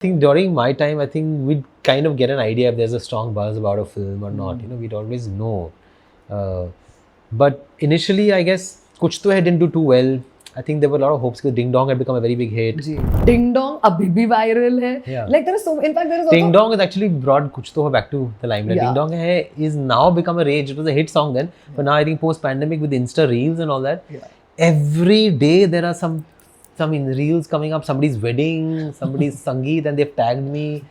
I think during my time, I think we'd kind of get an idea if there's a strong buzz about a film or not. We'd always know. But initially, I guess Kuch didn't do too well. I think there were a lot of hopes because Ding Dong had become a very big hit. Ding Dong abhi bhi viral hai. Yeah. Like there is so, in fact there is also Ding Dong has actually brought Kuch back to the limelight. Yeah. Ding Dong is now become a rage. It was a hit song then, but now I think post-pandemic with Insta Reels and all that, every day there are some in reels coming up, somebody's wedding, somebody's Sangeet, and they've tagged me.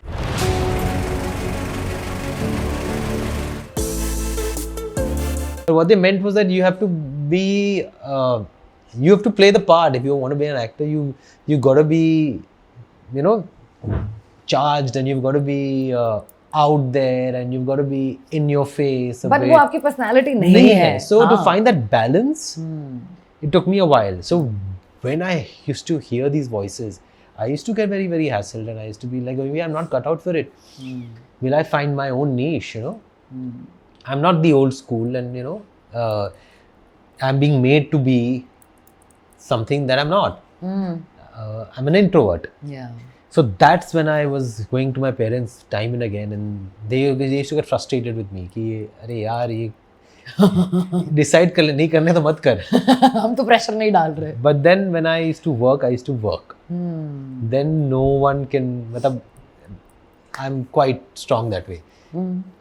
What they meant was that you have to be, you have to play the part. If you want to be an actor, you got to be, charged, and you've got to be out there, and you've got to be in your face. But वो आपकी personality नहीं है. So to find that balance, it took me a while. So when I used to hear these voices, I used to get very, very hassled, and I used to be like, maybe I'm not cut out for it. Will I find my own niche, I'm not the old school, and I'm being made to be something that I'm not. I'm an introvert. Yeah. So that's when I was going to my parents time and again, and they used to get frustrated with me कि अरे यार ये decide कर ले, नहीं करने तो मत कर. हम तो pressure नहीं डाल रहे. But then when I used to work. Then no one can, मतलब I'm quite strong that way.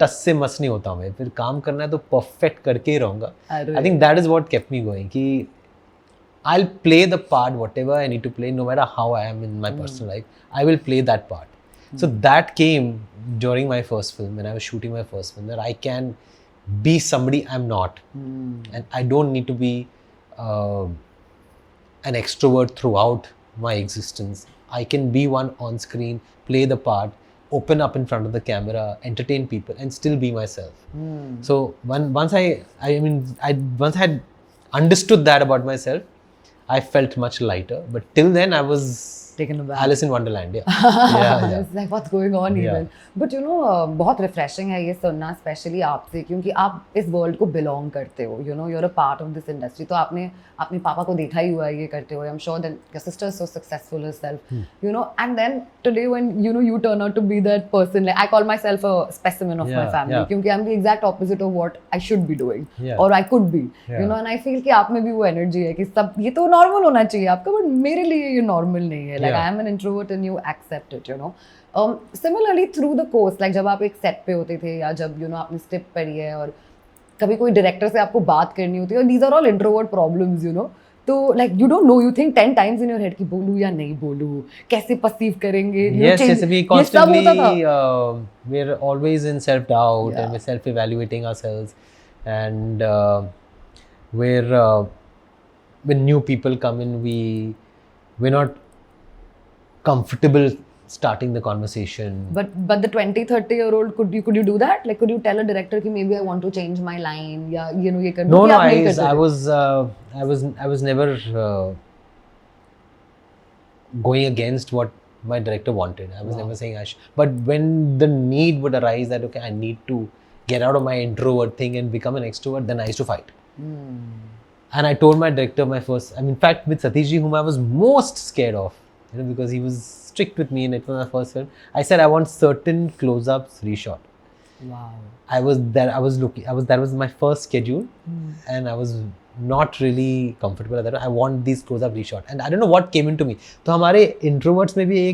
टस से मस नहीं होता मैं, फिर काम करना है तो perfect करके ही रहूँगा. I think that is what kept me going कि I'll play the part, whatever I need to play, no matter how I am in my personal life, I will play that part. So that came during my first film, when I was shooting my first film, that I can be somebody I'm not. And I don't need to be an extrovert throughout my existence. I can be one on screen, play the part, open up in front of the camera, entertain people, and still be myself. So once I had understood that about myself, I felt much lighter. But till then, I was taken aback. Alice in Wonderland. Yeah. It's like what's going on even. But बहुत refreshing है ये सुनना, especially आपसे, क्योंकि आप इस world को belong करते हो. You're a part of this industry. तो आपने अपने पापा को देखा ही हुआ है ये करते हुए. I'm sure that your sister is so successful herself. And then today when you turn out to be that person, like I call myself a specimen of my family, क्योंकि I'm the exact opposite of what I should be doing or I could be. And I feel कि आप में भी वो energy है कि सब ये तो normal होना चाहिए आपका, but मेरे लिए ये normal नहीं है. Like I am an introvert and you accept it, Similarly through the course, like जब आप एक set पे होते थे या जब आपने script पढ़ी है और कभी कोई director से आपको बात करनी होती है, these are all introvert problems, तो like you don't know, you think 10 times in your head कि बोलूँ या नहीं बोलूँ, कैसे perceive करेंगे. Yes, we constantly we're always in self-doubt and we're self-evaluating ourselves, and when new people come in, we're not comfortable starting the conversation. But the 20-30-year-old, could you do that? Like could you tell a director कि maybe I want to change my line या ये कर No, I was never going against what my director wanted. I was never saying but when the need would arise that okay, I need to get out of my introvert thing and become an extrovert, then I used to fight. And I told my director in fact with Satishji, whom I was most scared of, because he was strict with me and it was my first film, I said I want certain close-ups reshot. Wow. That was my first schedule, and I was not really comfortable with that. I want these close-up reshot, and I don't know what came into me. तो हमारे introverts में भी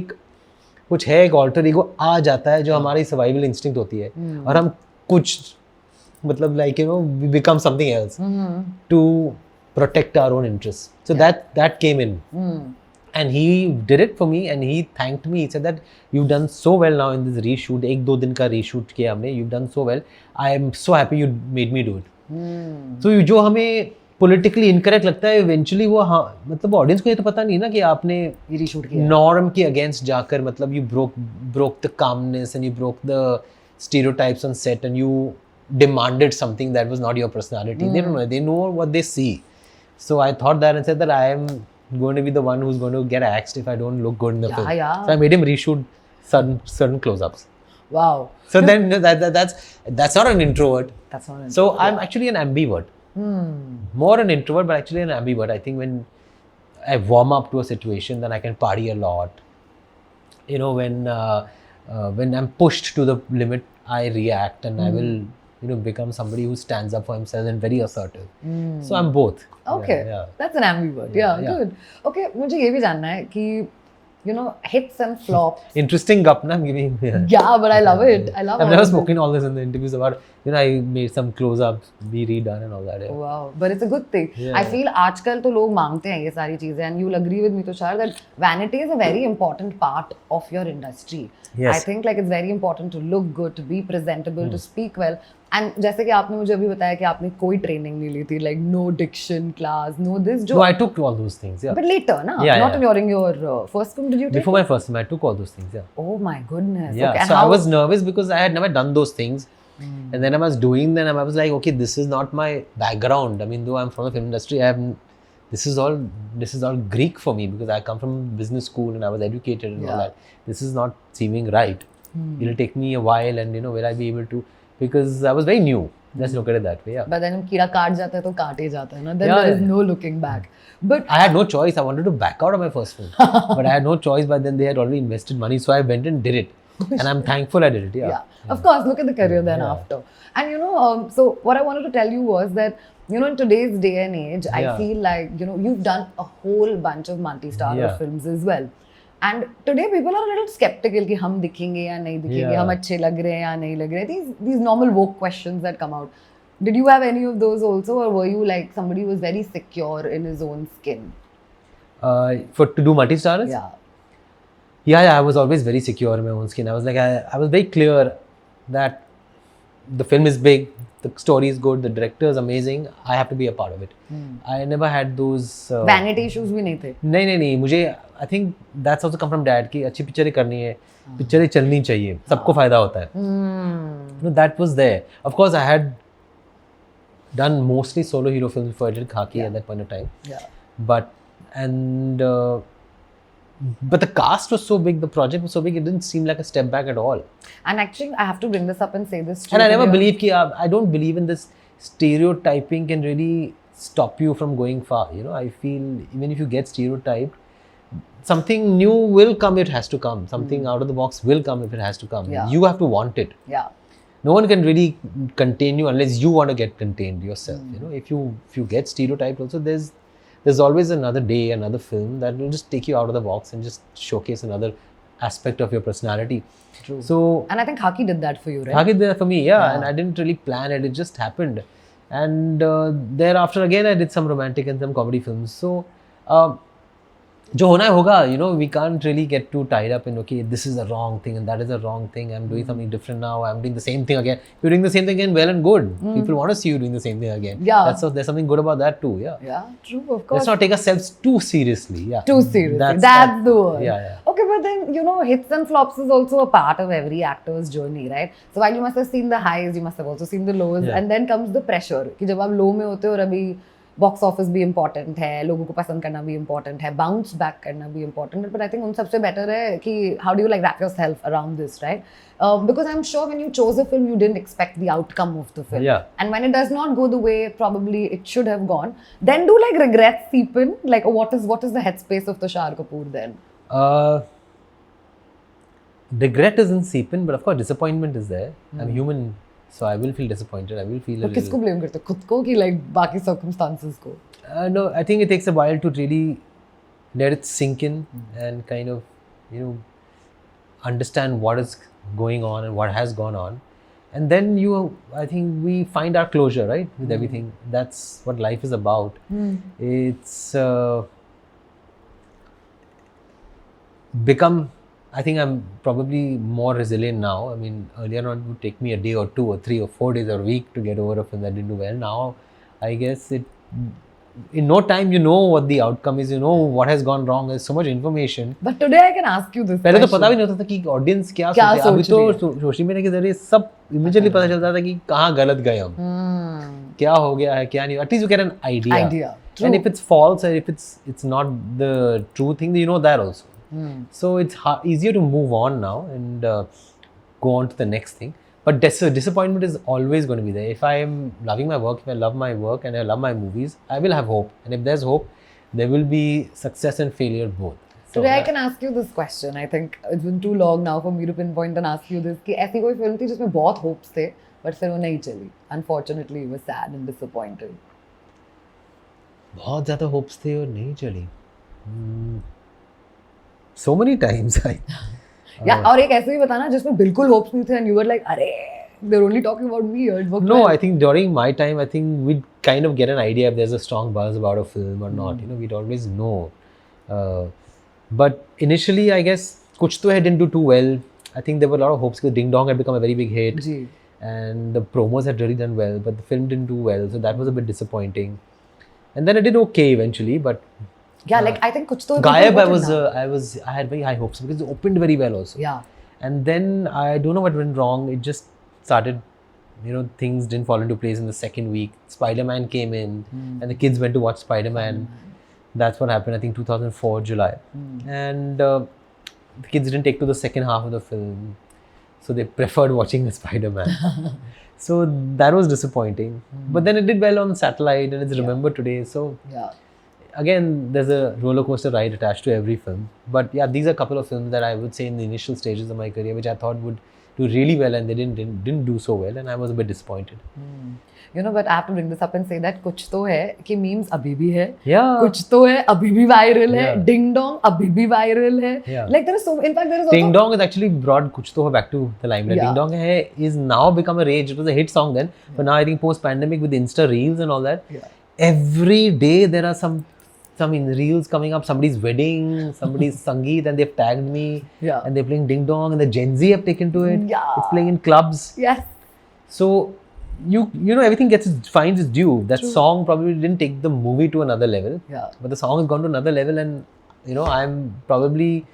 कुछ है, एक alter ego आ जाता है जो हमारी survival instinct होती है, और हम कुछ we become something else to protect our own interests. So that came in. And he did it for me, and he thanked me. He said that you've done so well now in this reshoot. 1-2 दिन का reshoot किया हमने. You've done so well. I am so happy you made me do it. So जो हमें politically incorrect लगता है, eventually वो audience को ये तो पता नहीं ना कि आपने reshoot किया. Norm के against जाकर you broke the calmness and you broke the stereotypes on set and you demanded something that was not your personality. They don't know. They know what they see. So I thought that and said that I am going to be the one who's going to get axed if I don't look good in the film. So I made him reshoot certain close-ups. Wow. So then that's not an introvert. That's not an introvert. So I'm actually an ambivert. More an introvert, but actually an ambivert. I think when I warm up to a situation, then I can party a lot. you know, when I'm pushed to the limit, I react, and I will, you know, become somebody who stands up for himself and very assertive. So I'm both. Okay, Yeah. that's an ambivert. Yeah, good. Okay, मुझे ये भी जानना है कि you know, hits and flops. Interesting gup, na, I'm giving. Yeah, but I love it. I love. I've never spoken all this in the interviews about. You know, I made some close-ups, be redone and all that. Yeah. Wow, but it's a good thing. Yeah. I feel आजकल तो लोग मांगते हैं ये सारी चीजें, and you'll agree with me, Tushar, that vanity is a very important part of your industry. Yes. I think like it's very important to look good, to be presentable, to speak well. And जैसे कि आपने मुझे अभी बताया कि आपने कोई training नहीं ली थी, like no diction class, no this. No, I took all those things. Yeah. But later, na? Yeah, Not yeah. during your first film, did you take? Before my first film, I took all those things. Yeah. Oh my goodness. Yeah. Okay. So I was nervous because I had never done those things. And then I was doing them, and I was like, okay, this is not my background. I mean, though I'm from the film industry, this is all Greek for me because I come from business school and I was educated and all that. This is not seeming right. It'll take me a while, and you know, will I be able to? Because I was very new. Let's look at it that way. Yeah. But then कीड़ा काट जाता है तो काट ही जाता है ना. Then there is no looking back. But I had no choice. I wanted to back out of my first film, but I had no choice. But then they had already invested money, so I went and did it, and I'm thankful I did it. Yeah. Of course. Look at the career then after. And you know, so what I wanted to tell you was that you know, in today's day and age, I feel like you know you've done a whole bunch of multi-starrer films as well. And today people are a little skeptical कि हम दिखेंगे या नहीं दिखेंगे, हम अच्छे लग रहे हैं या नहीं लग रहे हैं. These normal woke questions that come out. Did you have any of those also, or were you like somebody who was very secure in his own skin? To do multi-starrers? Yeah, I was always very secure in my own skin. I was like, I was very clear that the film is big, the story is good, the director is amazing. I have to be a part of it. I never had those vanity issues भी नहीं थे. नहीं मुझे I think that's also come from dad कि अच्छी पिक्चरें करनी है, पिक्चरें चलनी चाहिए, सबको फायदा होता है. You know, that was there. Of course, I had done mostly solo hero films before I did Khaki at that point of time. Yeah. But the cast was so big, the project was so big, it didn't seem like a step back at all. And actually, I have to bring this up and say this too. And I never believe I don't believe in this stereotyping can really stop you from going far. You know, I feel even if you get stereotyped, something new will come, it has to come. Something out of the box will come if it has to come. Yeah. You have to want it. Yeah. No one can really contain you unless you want to get contained yourself. You know, if you get stereotyped also, there's always another day, another film that will just take you out of the box and just showcase another aspect of your personality. True. So, and I think Khaki did that for you, right? Khaki did that for me, yeah. And I didn't really plan it, it just happened. And thereafter again I did some romantic and some comedy films. So, जो होना है होगा, you know, we can't really get too tied up in, okay, this is a wrong thing and that is a wrong thing, I'm doing something different now, I'm doing the same thing again. You're doing the same thing again, well and good. People want to see you doing the same thing again. Yeah. There's something good about that too, yeah. Yeah, true, of course. Let's not take ourselves too seriously, yeah. Too seriously, that's the word. Yeah. Okay, but then, you know, hits and flops is also a part of every actor's journey, right? So while you must have seen the highs, you must have also seen the lows, and then comes the pressure कि जब आप low में होते हो और अभी box office भी important है, लोगों को पसंद करना भी इम्पॉर्टेंट है, बाउंस बैक करना भी इम्पॉर्टेंट है. बट आई थिंक उन सबसे बेटर है कि how do you like wrap yourself around this, right? Because I'm sure when you chose a film, you didn't expect the outcome of the film. Yeah. And when it does not go the way probably it should have gone, then do like regrets seep in? Like, what is the headspace of Tusshar Kapoor then? Regret doesn't seep in, but of course disappointment is there. I'm human. So I will feel disappointed. I will feel a little. किसको blame करते हो? खुद को कि like बाकी circumstances को? No, I think it takes a while to really let it sink in and kind of, you know, understand what is going on and what has gone on, and then I think we find our closure, right, with everything. That's what life is about. It's become. I think I'm probably more resilient now. I mean, earlier on it would take me a day or 2 or 3 or 4 days or a week to get over a film that didn't do well. Now, I guess in no time you know what the outcome is. You know what has gone wrong. There's so much information. But today I can ask you this. पहले तो पता भी नहीं होता था कि audience क्या सोच रही है. अभी तो सोशल मीडिया के जरिए सब इमीडिएटली पता चलता था कि कहाँ गलत गए हम, क्या हो गया है, क्या नहीं. At least you get an idea. True. And if it's false or if it's not the true thing, you know that also. So it's easier to move on now and go on to the next thing. But disappointment is always going to be there. If I am loving my work, if I love my work and I love my movies, I will have hope. And if there's hope, there will be success and failure both. Today I can ask you this question. I think it's been too long now for me to pinpoint and ask you this कि ऐसी कोई film थी जिसमें बहुत hopes थे but फिर वो नहीं चली. Unfortunately, you were sad and disappointed. बहुत ज़्यादा hopes थे और नहीं चली. So many times Yeah, और एक ऐसे ही बताना जिसमें बिल्कुल hopes नहीं थे and you were like अरे they're only talking about me here. No, I think during my time, I think we'd kind of get an idea if there's a strong buzz about a film or not. You know, we'd always know. But initially, I guess Kuch to Hai didn't do too well. I think there were a lot of hopes because Ding Dong had become a very big hit. And the promos had really done well, but the film didn't do well. So that was a bit disappointing. And then it did okay eventually, but... Yeah, like I think Kuch to Hai... Gayab, I had very high hopes because it opened very well also. Yeah. And then I don't know what went wrong. It just started, you know, things didn't fall into place in the second week. Spider-Man came in and the kids went to watch Spider-Man. That's what happened, I think 2004 July. And the kids didn't take to the second half of the film. So they preferred watching the Spider-Man. So that was disappointing. But then it did well on satellite and it's remembered today. So again, there's a roller coaster ride attached to every film. But yeah, these are a couple of films that I would say in the initial stages of my career, which I thought would do really well and they didn't do so well, and I was a bit disappointed. You know, but I have to bring this up and say that Kuch to hai ki memes abhi bhi hai. Yeah. Kuch to hai abhi bhi viral hai. Ding Dong abhi bhi viral hai. Yeah. Like there is so, in fact there is also... Ding Dong has actually brought Kuch to Hai back to the limelight. Ding Dong hai is now become a rage. It was a hit song then, but now I think post-pandemic with Insta Reels and all that, every day there are some in reels coming up, somebody's wedding, somebody's Sangeet, and they've tagged me, and they're playing Ding Dong, and the Gen Z have taken to it. It's playing in clubs. Yes. So you know, everything finds its due. That song probably didn't take the movie to another level, but the song has gone to another level, and you know, I'm probably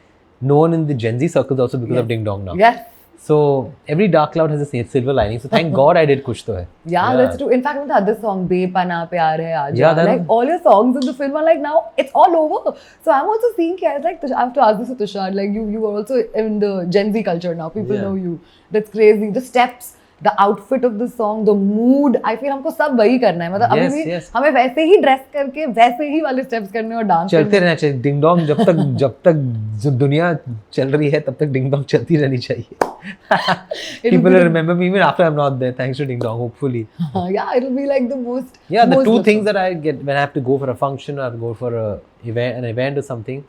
known in the Gen Z circles also because of Ding Dong now. Yes. So every dark cloud has a silver lining. So thank God I did Kuch to Hai. Yeah, that's true. In fact, with the other song, Bepana Pyar Hai Aaja, like all your songs in the film are like now it's all over. So I'm also seeing, I was like, I have to ask this to Tushar, like you are also in the Gen Z culture now. People know you. That's crazy. The steps, the outfit of the song, the mood. I feel हमको सब वही करना है. मतलब अभी भी हमें वैसे ही ड्रेस करके वैसे ही वाले स्टेप्स करने और डांस चलते रहना चाहिए. डिंग डोंग जब तक जो दुनिया चल रही है तब तक डिंग डोंग चलती रहनी चाहिए. People will remember me even after I'm not there, thanks to Ding Dong, hopefully. Yeah, it'll be like the most... Yeah, the two things that I get when I have to go for a function or go for an event or something,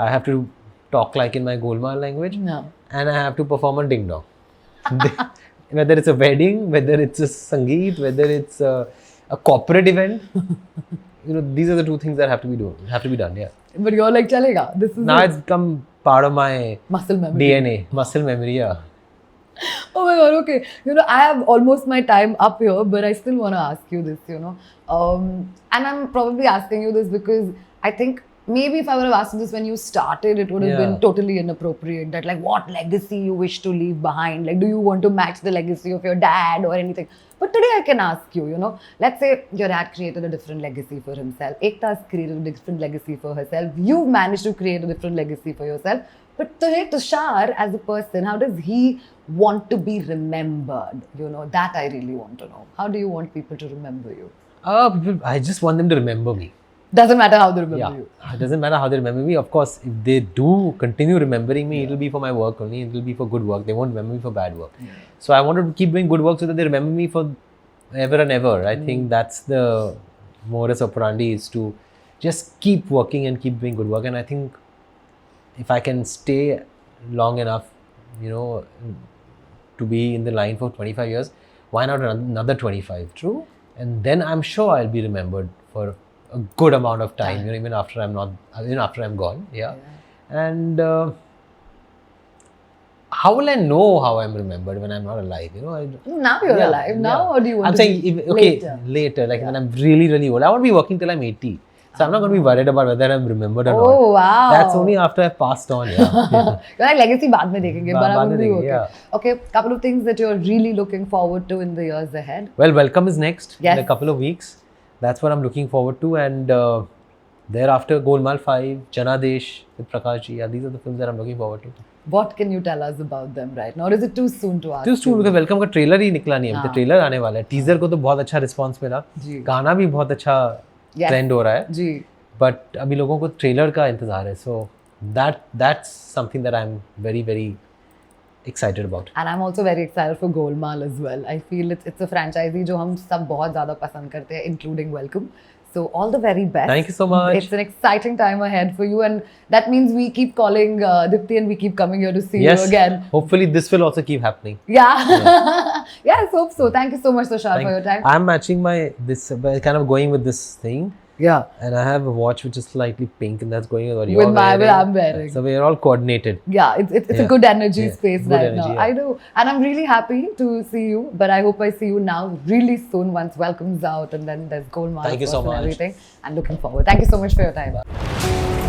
I have to talk like in my Golmaal language and I have to perform on Ding Dong. Whether it's a wedding, whether it's a Sangeet, whether it's a corporate event, you know, these are the two things that have to be done, yeah. But you're like, chalega, this is... Now it's become part of my muscle memory. DNA, muscle memory, yeah. Oh my God, okay. You know, I have almost my time up here, but I still want to ask you this, you know. And I'm probably asking you this because I think maybe if I would have asked you this when you started, it would have been totally inappropriate. That like, what legacy you wish to leave behind? Like, do you want to match the legacy of your dad or anything? But today I can ask you, you know, let's say your dad created a different legacy for himself. Ekta's created a different legacy for herself. You've managed to create a different legacy for yourself. But today, Tushar, as a person, how does he want to be remembered? You know, that I really want to know. How do you want people to remember you? I just want them to remember me. Doesn't matter how they remember you. It doesn't matter how they remember me. Of course, if they do continue remembering me, it'll be for my work only. It'll be for good work. They won't remember me for bad work. So I want to keep doing good work so that they remember me for ever and ever. I think that's the modus operandi, is to just keep working and keep doing good work. And I think if I can stay long enough, you know, to be in the line for 25 years, why not another 25? True. And then I'm sure I'll be remembered for a good amount of time, you know, even after I'm gone. And how will I know how I'm remembered when I'm not alive? You know, now you're alive. Now, or do you want I'm to saying, later, like when I'm really, really old. I want to be working till I'm 80. So I'm not going to be worried about whether I'm remembered or not. Oh, wow. That's only after I've passed on, You're like legacy baad mein dekhenge, but I will be okay. Okay, couple of things that you're really looking forward to in the years ahead. Well, Welcome is next in Yes. a couple of weeks. That's what I'm looking forward to. And thereafter, Golmaal 5, Janadesh with Prakash ji. Yeah, these are the films that I'm looking forward to. What can you tell us about them right now? Or is it too soon to ask? Too soon because Welcome का trailer ही निकला नहीं है. तो trailer आने वाला है. Teaser को तो बहुत अच्छा रिस्पांस मिला. गाना भी बहुत अच्छा ट्रेंड हो रहा है. जी. बट अभी लोगों को ट्रेलर का इंतजार है. सो that's something that I'm very, very excited about. And I'm also very excited for Golmaal as well. I feel it's a franchisee जो हम सब बहुत ज़्यादा पसंद करते हैं, including Welcome. So all the very best. Thank you so much. It's an exciting time ahead for you, and that means we keep calling Dipti and we keep coming here to see Yes. you again. Hopefully this will also keep happening. Yeah. Yes, hope so. Thank you so much, Tushar, for your time. I'm matching kind of going with this thing. Yeah. And I have a watch which is slightly pink, and that's going with what With you're wearing. I'm wearing. So we're all coordinated. Yeah, it's a good energy space Good right energy, now. yeah. I know. And I'm really happy to see you, but I hope I see you now really soon once Welcome's out and then there's Golmaal Thank you so and much. everything. And looking forward. Thank you so much for your time.